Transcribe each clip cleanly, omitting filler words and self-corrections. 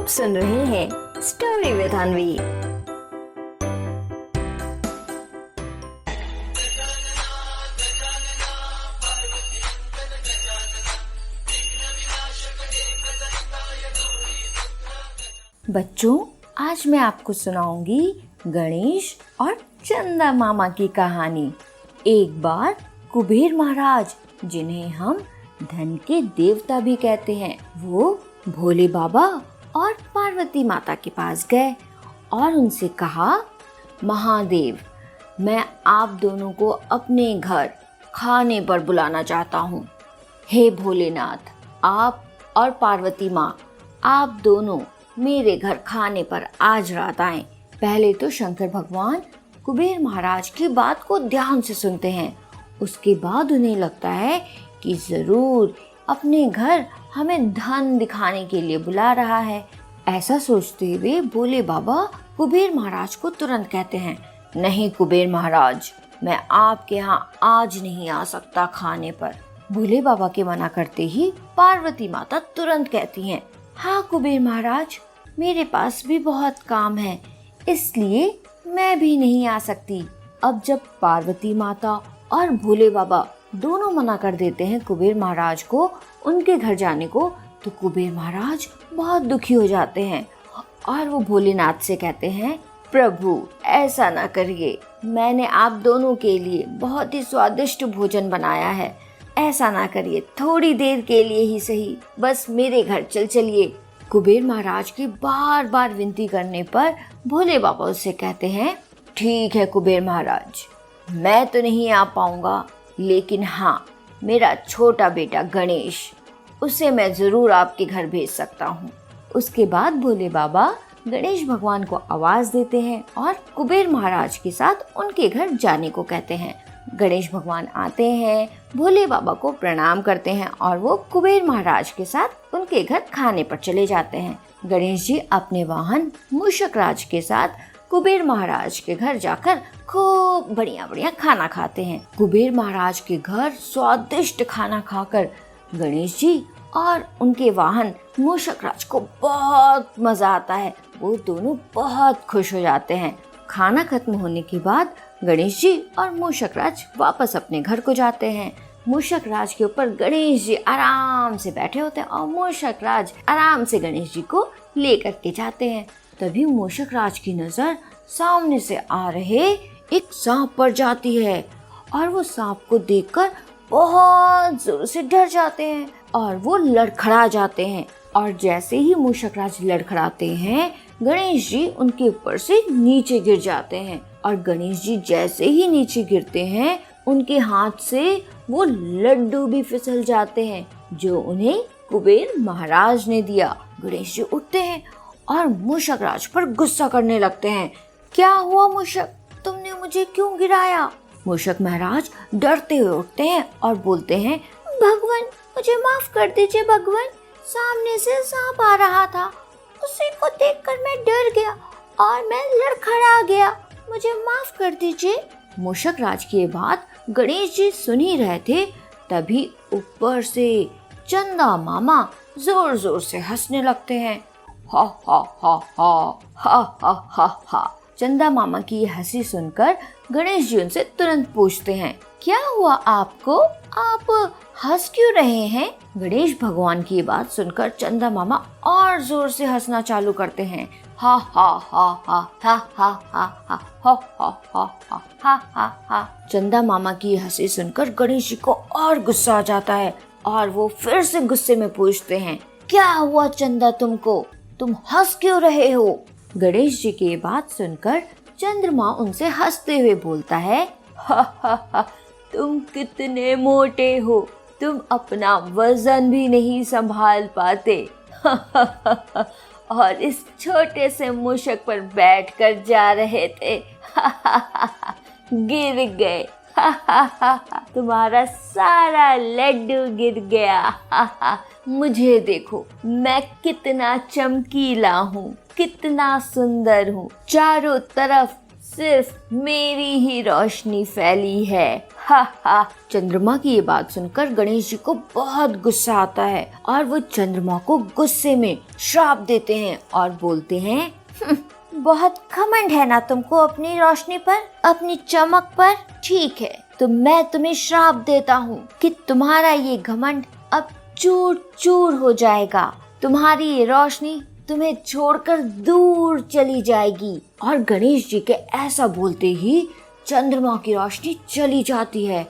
आप सुन रहे हैं स्टोरी विद अनवी। बच्चों, आज मैं आपको सुनाऊंगी गणेश और चंदा मामा की कहानी। एक बार कुबेर महाराज, जिन्हें हम धन के देवता भी कहते हैं, वो भोले बाबा और पार्वती माता के पास गए और उनसे कहा, महादेव, मैं आप दोनों को अपने घर खाने पर बुलाना चाहता हूँ। हे भोलेनाथ, आप और पार्वती माँ, आप दोनों मेरे घर खाने पर आज रात आएं। पहले तो शंकर भगवान कुबेर महाराज की बात को ध्यान से सुनते हैं। उसके बाद उन्हें लगता है कि जरूर अपने घर हमें धन दिखाने के लिए बुला रहा है। ऐसा सोचते हुए भोले बाबा कुबेर महाराज को तुरंत कहते हैं, नहीं कुबेर महाराज, मैं आपके यहाँ आज नहीं आ सकता खाने पर। भोले बाबा के मना करते ही पार्वती माता तुरंत कहती हैं, हाँ कुबेर महाराज, मेरे पास भी बहुत काम है, इसलिए मैं भी नहीं आ सकती। अब जब पार्वती माता और भोले बाबा दोनों मना कर देते हैं कुबेर महाराज को उनके घर जाने को, तो कुबेर महाराज बहुत दुखी हो जाते हैं और वो भोलेनाथ से कहते हैं, प्रभु ऐसा ना करिए, मैंने आप दोनों के लिए बहुत ही स्वादिष्ट भोजन बनाया है, ऐसा ना करिए, थोड़ी देर के लिए ही सही, बस मेरे घर चलिए। कुबेर महाराज की बार बार विनती करने पर भोले बाबा उससे कहते हैं, ठीक है कुबेर महाराज, मैं तो नहीं आ पाऊंगा, लेकिन हाँ, मेरा छोटा बेटा गणेश, उसे मैं जरूर आपके घर भेज सकता हूँ। उसके बाद भोले बाबा गणेश भगवान को आवाज देते हैं और कुबेर महाराज के साथ उनके घर जाने को कहते हैं। गणेश भगवान आते हैं, भोले बाबा को प्रणाम करते हैं और वो कुबेर महाराज के साथ उनके घर खाने पर चले जाते हैं। गणेश जी अपने वाहन मूषक राज के साथ कुबेर महाराज के घर जाकर खूब बढ़िया बढ़िया खाना खाते हैं। कुबेर महाराज के घर स्वादिष्ट खाना खाकर गणेश जी और उनके वाहन मूषक राज को बहुत मजा आता है। वो दोनों बहुत खुश हो जाते हैं। खाना खत्म होने के बाद गणेश जी और मूषक राज वापस अपने घर को जाते हैं। मूषक राज के ऊपर गणेश जी आराम से बैठे होते हैं और मूषक राज आराम से गणेश जी को लेकर के जाते हैं। तभी मूषक राज की नजर सामने से आ रहे एक सांप पर जाती है और वो सांप को देखकर बहुत जोर से डर जाते हैं और वो लड़खड़ा जाते हैं। और जैसे ही मूषक राज लड़खड़ाते हैं, गणेश जी उनके ऊपर से नीचे गिर जाते हैं और गणेश जी जैसे ही नीचे गिरते हैं, उनके हाथ से वो लड्डू भी फिसल जाते हैं जो उन्हें कुबेर महाराज ने दिया। गणेश जी उठते हैं और मूषक राज पर गुस्सा करने लगते हैं। क्या हुआ मूषक, तुमने मुझे क्यों गिराया? मूषक महाराज डरते हुए उठते हैं और बोलते हैं, भगवान मुझे माफ कर दीजिए भगवान, सामने से सांप आ रहा था, उसी को देखकर मैं डर गया और मैं लड़खड़ा गया, मुझे माफ कर दीजिए। मूषक राज की ये बात गणेश जी सुन ही रहे थे, तभी ऊपर से चंदा मामा जोर जोर से हंसने लगते हैं। हा हा हा हा हा हा हा हा। चंदा मामा की ये हंसी सुनकर गणेश जी उनसे तुरंत पूछते हैं, क्या हुआ आपको, आप हंस क्यों रहे हैं? गणेश भगवान की ये बात सुनकर चंदा मामा और जोर से हंसना चालू करते हैं। हा हा हा हा हा हा हा हा हा हा हा हा हा हा। चंदा मामा की हंसी सुनकर गणेश जी को और गुस्सा आ जाता है और वो फिर से गुस्से में पूछते हैं, क्या हुआ चंदा तुमको, तुम हंस क्यों रहे हो? गणेश जी की बात सुनकर चंद्रमा उनसे हंसते हुए बोलता है, हा हा हा, तुम कितने मोटे हो, तुम अपना वजन भी नहीं संभाल पाते और इस छोटे से मूषक पर बैठकर जा रहे थे, गिर गए, तुम्हारा सारा लड्डू गिर गया। मुझे देखो, मैं कितना चमकीला हूँ, कितना सुंदर हूँ, चारों तरफ सिर्फ मेरी ही रोशनी फैली है। हा हा। चंद्रमा की ये बात सुनकर गणेश जी को बहुत गुस्सा आता है और वो चंद्रमा को गुस्से में श्राप देते हैं और बोलते हैं, बहुत घमंड है ना तुमको अपनी रोशनी पर, अपनी चमक पर। ठीक है, तो मैं तुम्हें श्राप देता हूँ कि तुम्हारा ये घमंड अब चूर चूर हो जाएगा। तुम्हारी ये रोशनी तुम्हें छोड़कर दूर चली जाएगी। और गणेश जी के ऐसा बोलते ही चंद्रमा की रोशनी चली जाती है।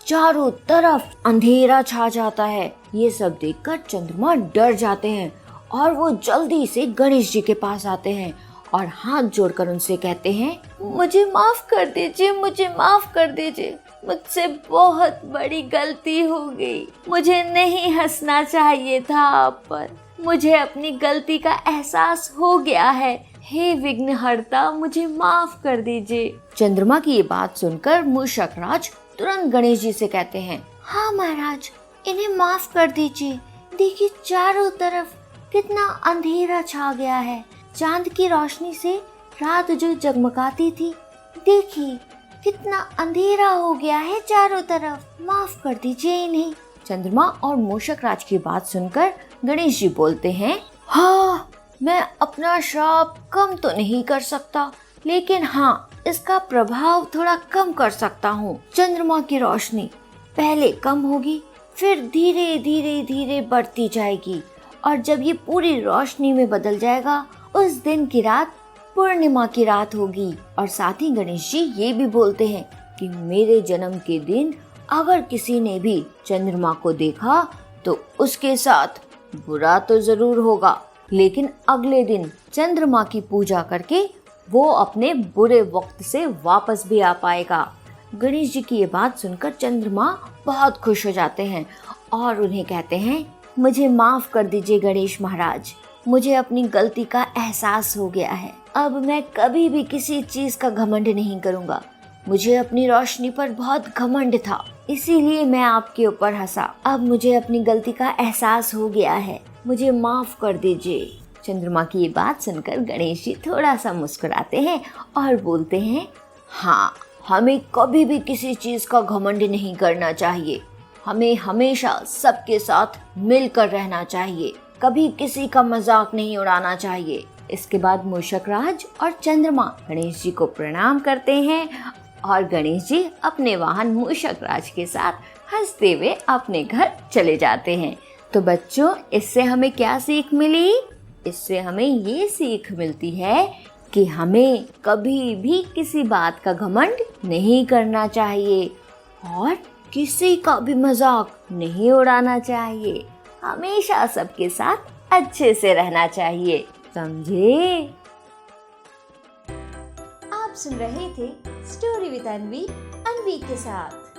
चारों तरफ अंधेरा छा जाता है। ये सब देखकर चंद्रमा डर जाते हैं और वो जल्दी से गणेश जी के पास आते हैं और हाथ जोड़कर उनसे कहते हैं, मुझे माफ कर दीजिए, मुझे माफ कर दीजिए। मुझसे बहुत बड़ी गलती हो गई। मुझे नहीं हंसना चाहिए था आप पर। मुझे अपनी गलती का एहसास हो गया है। हे विघ्नहर्ता, मुझे माफ कर दीजिए। चंद्रमा की ये बात सुनकर मूषक राज तुरंत गणेश जी से कहते हैं, हाँ महाराज, इन्हें माफ कर दीजिए। देखिए चारों तरफ कितना अंधेरा छा गया है। चांद की रोशनी से रात जो जगमगाती थी, देखिए कितना अंधेरा हो गया है चारों तरफ। माफ कर दीजिए इन्हें। चंद्रमा और मूषक राज की बात सुनकर गणेश जी बोलते हैं, हाँ, मैं अपना श्राप कम तो नहीं कर सकता, लेकिन हाँ, इसका प्रभाव थोड़ा कम कर सकता हूँ। चंद्रमा की रोशनी पहले कम होगी, फिर धीरे धीरे धीरे बढ़ती जाएगी और जब ये पूरी रोशनी में बदल जाएगा, उस दिन की रात पूर्णिमा की रात होगी। और साथ ही गणेश जी ये भी बोलते हैं कि मेरे जन्म के दिन अगर किसी ने भी चंद्रमा को देखा तो उसके साथ बुरा तो जरूर होगा, लेकिन अगले दिन चंद्रमा की पूजा करके वो अपने बुरे वक्त से वापस भी आ पाएगा। गणेश जी की ये बात सुनकर चंद्रमा बहुत खुश हो जाते हैं और उन्हें कहते हैं, मुझे माफ कर दीजिए गणेश महाराज। मुझे अपनी गलती का एहसास हो गया है। अब मैं कभी भी किसी चीज का घमंड नहीं करूँगा। मुझे अपनी रोशनी पर बहुत घमंड था, इसीलिए मैं आपके ऊपर हंसा। अब मुझे अपनी गलती का एहसास हो गया है। मुझे माफ कर दीजिए। चंद्रमा की ये बात सुनकर गणेश जी थोड़ा सा मुस्कुराते हैं और बोलते हैं, हाँ, हमें कभी भी किसी चीज का घमंड नहीं करना चाहिए। हमें हमेशा सबके साथ मिलकर रहना चाहिए। कभी किसी का मजाक नहीं उड़ाना चाहिए। इसके बाद मूषक राज और चंद्रमा गणेश जी को प्रणाम करते हैं और गणेश जी अपने वाहन मूषक राज के साथ हंसते हुए अपने घर चले जाते हैं। तो बच्चों, इससे हमें क्या सीख मिली? इससे हमें ये सीख मिलती है कि हमें कभी भी किसी बात का घमंड नहीं करना चाहिए और किसी का भी मजाक नहीं उड़ाना चाहिए। हमेशा सबके साथ अच्छे से रहना चाहिए, समझे? आप सुन रहे थे स्टोरी विद अनवी के साथ।